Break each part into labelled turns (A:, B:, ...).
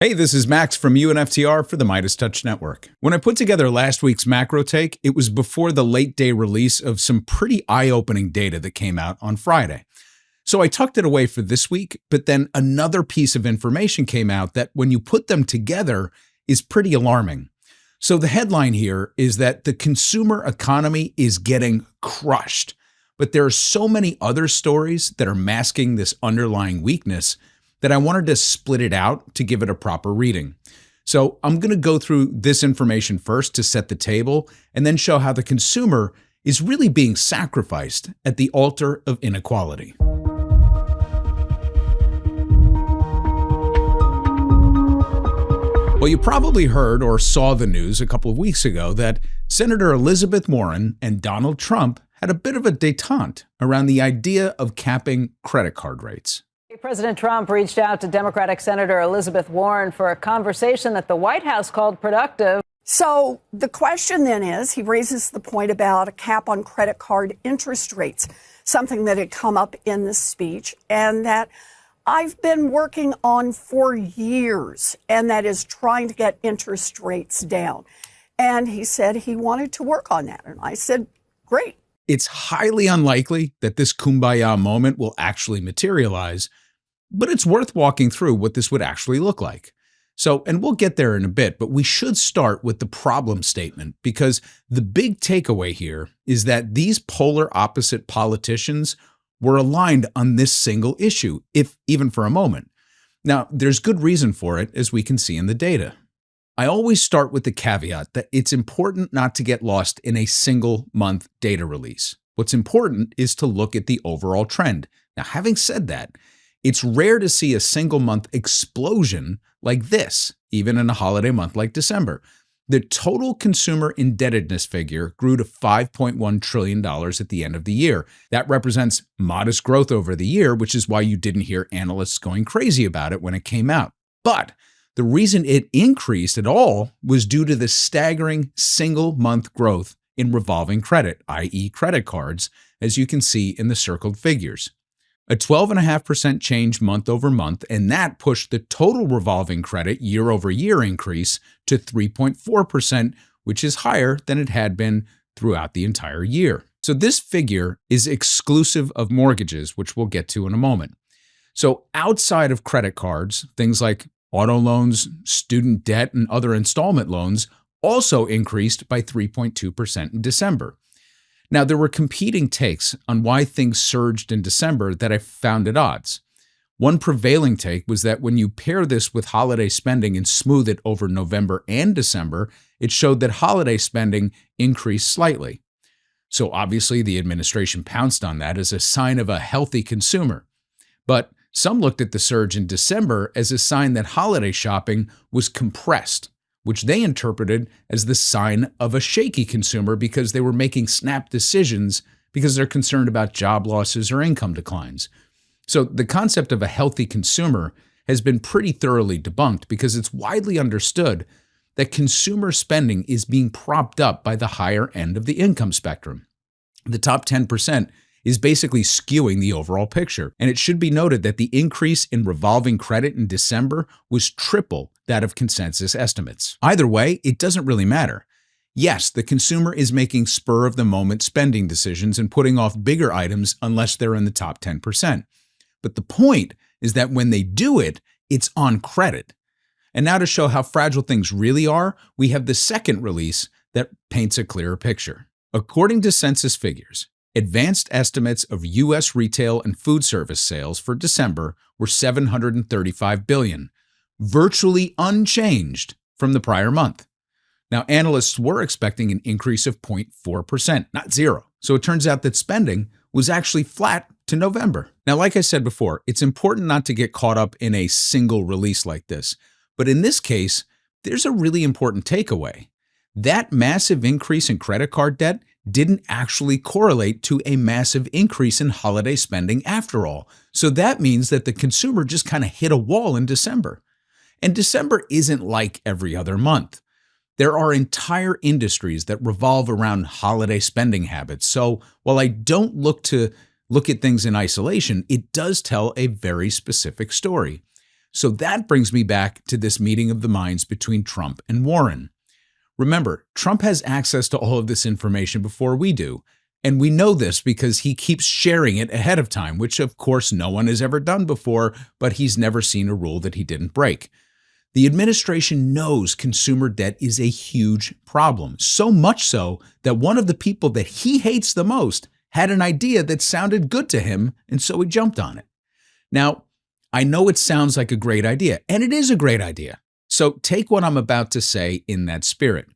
A: Hey, this is Max from UNFTR for the MeidasTouch Network. When I put together last week's macro take, it was before the late day release of some pretty eye-opening data that came out on Friday. So I tucked it away for this week, but then another piece of information came out that when you put them together is pretty alarming. So the headline here is that the consumer economy is getting crushed, but there are so many other stories that are masking this underlying weakness that I wanted to split it out to give it a proper reading. So I'm going to go through this information first to set the table, and then show how the consumer is really being sacrificed at the altar of inequality. Well, you probably heard or saw the news a couple of weeks ago that Senator Elizabeth Warren and Donald Trump had a bit of a détente around the idea of capping credit card rates.
B: President Trump reached out to Democratic Senator Elizabeth Warren for a conversation that the White House called productive.
C: So the question then is, he raises the point about a cap on credit card interest rates, something that had come up in this speech and that I've been working on for years, and that is trying to get interest rates down. And he said he wanted to work on that. And I said, great.
A: It's highly unlikely that this kumbaya moment will actually materialize, but it's worth walking through what this would actually look like. So, and we'll get there in a bit, but we should start with the problem statement, because the big takeaway here is that these polar opposite politicians were aligned on this single issue, if even for a moment. Now, there's good reason for it, as we can see in the data. I always start with the caveat that it's important not to get lost in a single month data release. What's important is to look at the overall trend. Now, having said that, it's rare to see a single month explosion like this, even in a holiday month like December. The total consumer indebtedness figure grew to $5.1 trillion at the end of the year. That represents modest growth over the year, which is why you didn't hear analysts going crazy about it when it came out. But the reason it increased at all was due to the staggering single-month growth in revolving credit, i.e. credit cards, as you can see in the circled figures. A 12.5% change month over month, and that pushed the total revolving credit year-over-year increase to 3.4%, which is higher than it had been throughout the entire year. So this figure is exclusive of mortgages, which we'll get to in a moment. So outside of credit cards, things like auto loans, student debt, and other installment loans also increased by 3.2% in December. Now, there were competing takes on why things surged in December that I found at odds. One prevailing take was that when you pair this with holiday spending and smooth it over November and December, it showed that holiday spending increased slightly. So obviously, the administration pounced on that as a sign of a healthy consumer. But some looked at the surge in December as a sign that holiday shopping was compressed, which they interpreted as the sign of a shaky consumer because they were making snap decisions because they're concerned about job losses or income declines. So the concept of a healthy consumer has been pretty thoroughly debunked because it's widely understood that consumer spending is being propped up by the higher end of the income spectrum. The top 10% is basically skewing the overall picture. And it should be noted that the increase in revolving credit in December was triple that of consensus estimates. Either way, it doesn't really matter. Yes, the consumer is making spur-of-the-moment spending decisions and putting off bigger items unless they're in the top 10%. But the point is that when they do it, it's on credit. And now to show how fragile things really are, we have the second release that paints a clearer picture. According to census figures, advanced estimates of U.S. retail and food service sales for December were $735 billion, virtually unchanged from the prior month. Now, analysts were expecting an increase of 0.4%, not zero. So it turns out that spending was actually flat to November. Now, like I said before, it's important not to get caught up in a single release like this. But in this case, there's a really important takeaway. That massive increase in credit card debt didn't actually correlate to a massive increase in holiday spending after all. So that means that the consumer just kind of hit a wall in December. And December isn't like every other month. There are entire industries that revolve around holiday spending habits. So while I don't look at things in isolation, it does tell a very specific story. So that brings me back to this meeting of the minds between Trump and Warren. Remember, Trump has access to all of this information before we do. And we know this because he keeps sharing it ahead of time, which of course no one has ever done before, but he's never seen a rule that he didn't break. The administration knows consumer debt is a huge problem, so much so that one of the people that he hates the most had an idea that sounded good to him, and so he jumped on it. Now, I know it sounds like a great idea, and it is a great idea. So take what I'm about to say in that spirit.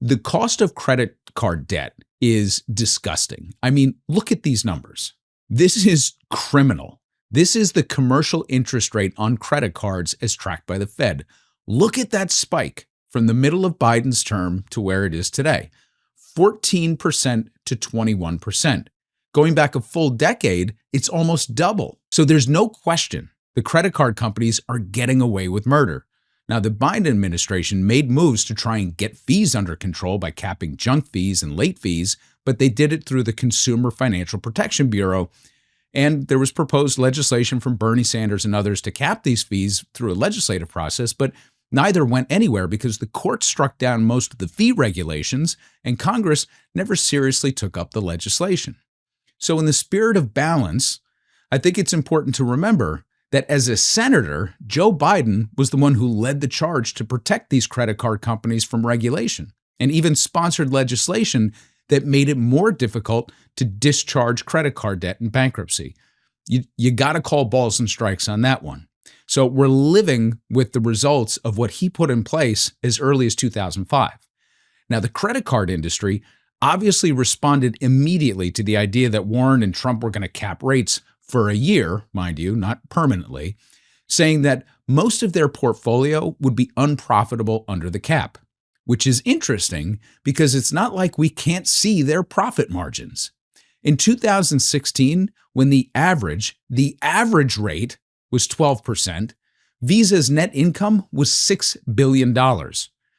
A: The cost of credit card debt is disgusting. I mean, look at these numbers. This is criminal. This is the commercial interest rate on credit cards as tracked by the Fed. Look at that spike from the middle of Biden's term to where it is today. 14% to 21%. Going back a full decade, it's almost double. So there's no question the credit card companies are getting away with murder. Now, the Biden administration made moves to try and get fees under control by capping junk fees and late fees, but they did it through the Consumer Financial Protection Bureau. And there was proposed legislation from Bernie Sanders and others to cap these fees through a legislative process, but neither went anywhere because the court struck down most of the fee regulations and Congress never seriously took up the legislation. So in the spirit of balance, I think it's important to remember that as a senator, Joe Biden was the one who led the charge to protect these credit card companies from regulation and even sponsored legislation that made it more difficult to discharge credit card debt in bankruptcy. You got to call balls and strikes on that one. So we're living with the results of what he put in place as early as 2005. Now, the credit card industry obviously responded immediately to the idea that Warren and Trump were going to cap rates for a year, mind you, not permanently, saying that most of their portfolio would be unprofitable under the cap, which is interesting because it's not like we can't see their profit margins. In 2016, when the average rate was 12%, Visa's net income was $6 billion.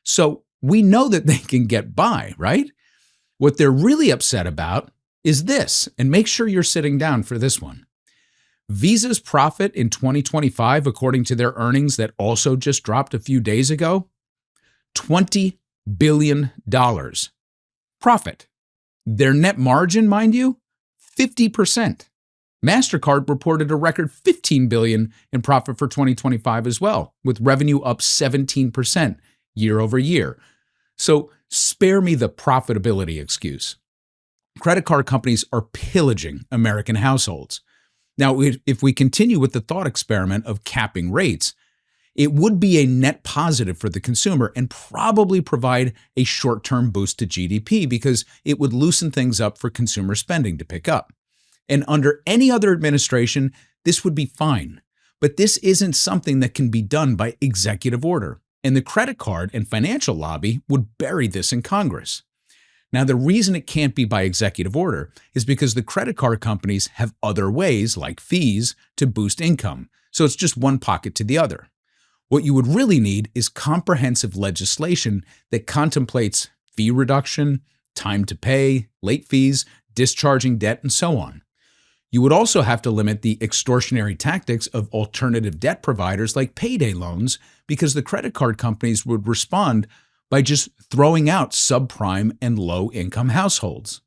A: So we know that they can get by, right? What they're really upset about is this, and make sure you're sitting down for this one. Visa's profit in 2025, according to their earnings that also just dropped a few days ago, $20 billion. Profit. Their net margin, mind you, 50%. MasterCard reported a record $15 billion in profit for 2025 as well, with revenue up 17% year over year. So spare me the profitability excuse. Credit card companies are pillaging American households. Now, if we continue with the thought experiment of capping rates, it would be a net positive for the consumer and probably provide a short-term boost to GDP because it would loosen things up for consumer spending to pick up. And under any other administration, this would be fine. But this isn't something that can be done by executive order. And the credit card and financial lobby would bury this in Congress. Now, the reason it can't be by executive order is because the credit card companies have other ways, like fees, to boost income. So it's just one pocket to the other. What you would really need is comprehensive legislation that contemplates fee reduction, time to pay, late fees, discharging debt, and so on. You would also have to limit the extortionary tactics of alternative debt providers like payday loans because the credit card companies would respond by just throwing out subprime and low-income households.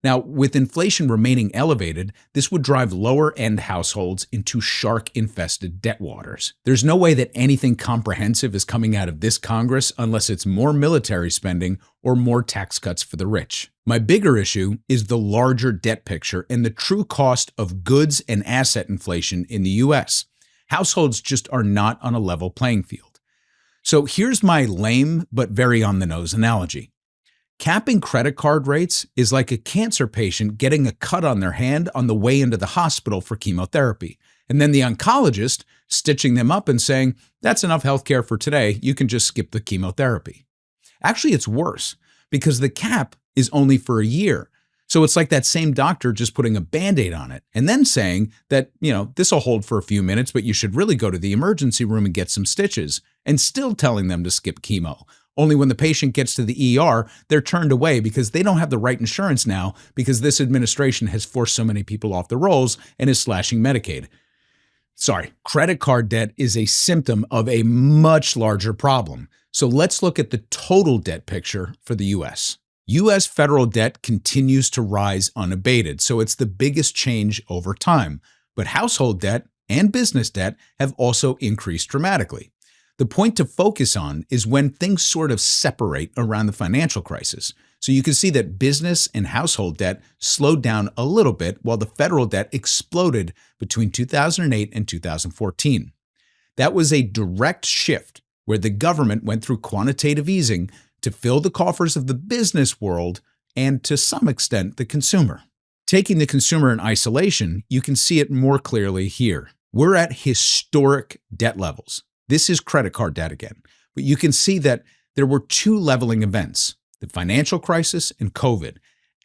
A: Now, with inflation remaining elevated, this would drive lower-end households into shark-infested debt waters. There's no way that anything comprehensive is coming out of this Congress unless it's more military spending or more tax cuts for the rich. My bigger issue is the larger debt picture and the true cost of goods and asset inflation in the U.S. Households just are not on a level playing field. So here's my lame but very on-the-nose analogy. Capping credit card rates is like a cancer patient getting a cut on their hand on the way into the hospital for chemotherapy, and then the oncologist stitching them up and saying, that's enough healthcare for today, you can just skip the chemotherapy. Actually, it's worse because the cap is only for a year. So it's like that same doctor just putting a Band-Aid on it and then saying that, this will hold for a few minutes, but you should really go to the emergency room and get some stitches, and still telling them to skip chemo. Only when the patient gets to the ER, they're turned away because they don't have the right insurance now because this administration has forced so many people off the rolls and is slashing Medicaid. Credit card debt is a symptom of a much larger problem. So let's look at the total debt picture for the U.S. U.S. federal debt continues to rise unabated, so it's the biggest change over time. But household debt and business debt have also increased dramatically. The point to focus on is when things sort of separate around the financial crisis. So you can see that business and household debt slowed down a little bit while the federal debt exploded between 2008 and 2014. That was a direct shift where the government went through quantitative easing to fill the coffers of the business world and, to some extent, the consumer. Taking the consumer in isolation, you can see it more clearly here. We're at historic debt levels. This is credit card debt again, but you can see that there were two leveling events, the financial crisis and COVID.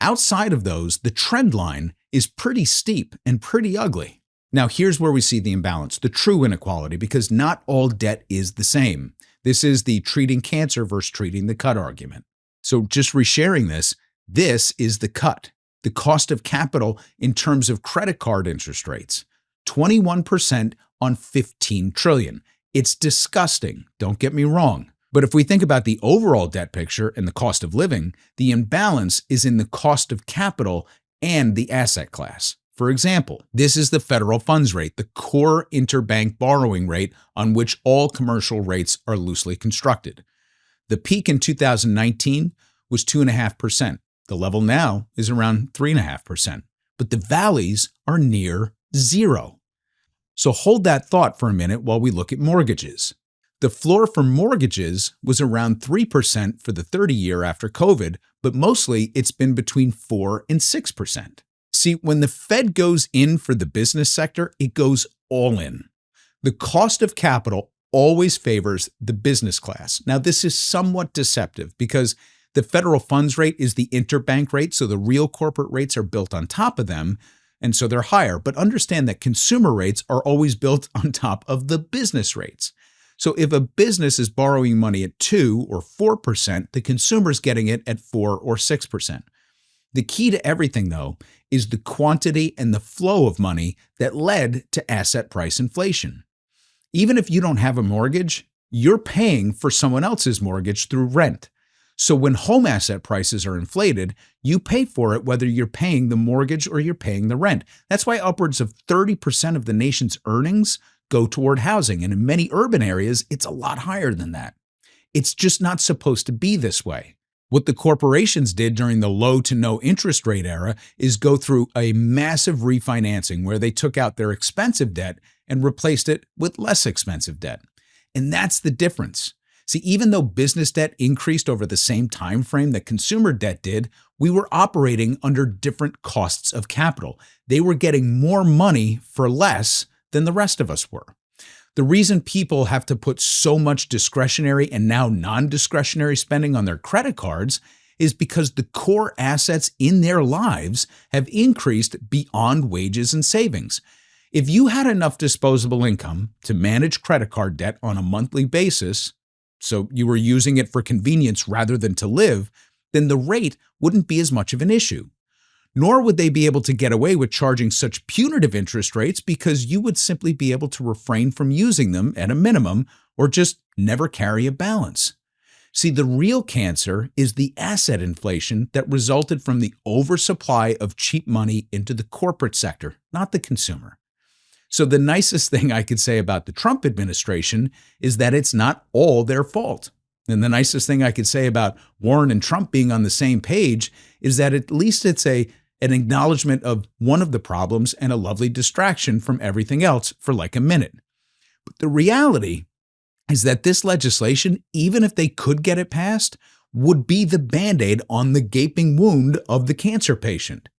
A: Outside of those, the trend line is pretty steep and pretty ugly. Now, here's where we see the imbalance, the true inequality, because not all debt is the same. This is the treating cancer versus treating the cut argument. So just resharing this is the cut, the cost of capital in terms of credit card interest rates, 21% on $15 trillion. It's disgusting, don't get me wrong. But if we think about the overall debt picture and the cost of living, the imbalance is in the cost of capital and the asset class. For example, this is the federal funds rate, the core interbank borrowing rate on which all commercial rates are loosely constructed. The peak in 2019 was 2.5%. The level now is around 3.5%. But the valleys are near zero. So hold that thought for a minute while we look at mortgages. The floor for mortgages was around 3% for the 30-year after COVID, but mostly it's been between 4 and 6%. See, when the Fed goes in for the business sector, it goes all in. The cost of capital always favors the business class. Now, this is somewhat deceptive because the federal funds rate is the interbank rate, so the real corporate rates are built on top of them, and so they're higher. But understand that consumer rates are always built on top of the business rates. So if a business is borrowing money at 2 or 4%, the consumer's getting it at 4 or 6%. The key to everything, though, is the quantity and the flow of money that led to asset price inflation. Even if you don't have a mortgage, you're paying for someone else's mortgage through rent. So when home asset prices are inflated, you pay for it whether you're paying the mortgage or you're paying the rent. That's why upwards of 30% of the nation's earnings go toward housing, and in many urban areas, it's a lot higher than that. It's just not supposed to be this way. What the corporations did during the low to no interest rate era is go through a massive refinancing where they took out their expensive debt and replaced it with less expensive debt. And that's the difference. See, even though business debt increased over the same time frame that consumer debt did, we were operating under different costs of capital. They were getting more money for less than the rest of us were. The reason people have to put so much discretionary and now non-discretionary spending on their credit cards is because the core assets in their lives have increased beyond wages and savings. If you had enough disposable income to manage credit card debt on a monthly basis, so you were using it for convenience rather than to live, then the rate wouldn't be as much of an issue. Nor would they be able to get away with charging such punitive interest rates because you would simply be able to refrain from using them at a minimum or just never carry a balance. See, the real cancer is the asset inflation that resulted from the oversupply of cheap money into the corporate sector, not the consumer. So the nicest thing I could say about the Trump administration is that it's not all their fault. And the nicest thing I could say about Warren and Trump being on the same page is that at least it's an acknowledgement of one of the problems and a lovely distraction from everything else for like a minute. But the reality is that this legislation, even if they could get it passed, would be the Band-Aid on the gaping wound of the cancer patient.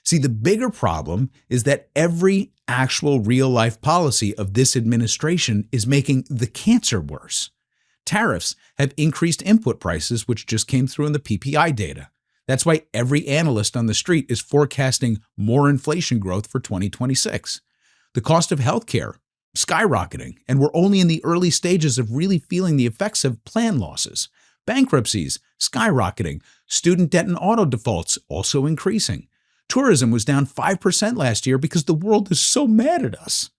A: See, the bigger problem is that every actual real-life policy of this administration is making the cancer worse. Tariffs have increased input prices, which just came through in the PPI data. That's why every analyst on the street is forecasting more inflation growth for 2026. The cost of healthcare skyrocketing, and we're only in the early stages of really feeling the effects of plan losses. Bankruptcies skyrocketing, student debt and auto defaults also increasing. Tourism was down 5% last year because the world is so mad at us.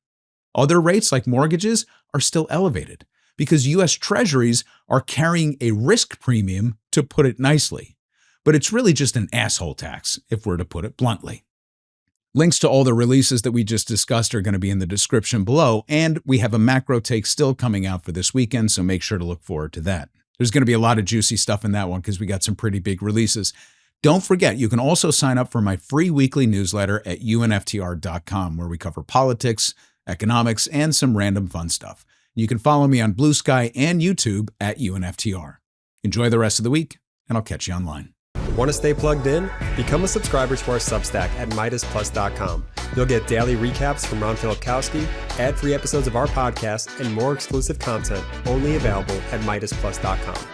A: Other rates, like mortgages, are still elevated because U.S. Treasuries are carrying a risk premium, to put it nicely. But it's really just an asshole tax, if we're to put it bluntly. Links to all the releases that we just discussed are going to be in the description below, and we have a macro take still coming out for this weekend, so make sure to look forward to that. There's going to be a lot of juicy stuff in that one because we got some pretty big releases. Don't forget, you can also sign up for my free weekly newsletter at UNFTR.com, where we cover politics, economics, and some random fun stuff. You can follow me on Blue Sky and YouTube at UNFTR. Enjoy the rest of the week, and I'll catch you online.
D: Want to stay plugged in? Become a subscriber to our Substack at MeidasPlus.com. You'll get daily recaps from Ron Filipkowski, ad-free episodes of our podcast, and more exclusive content only available at MeidasPlus.com.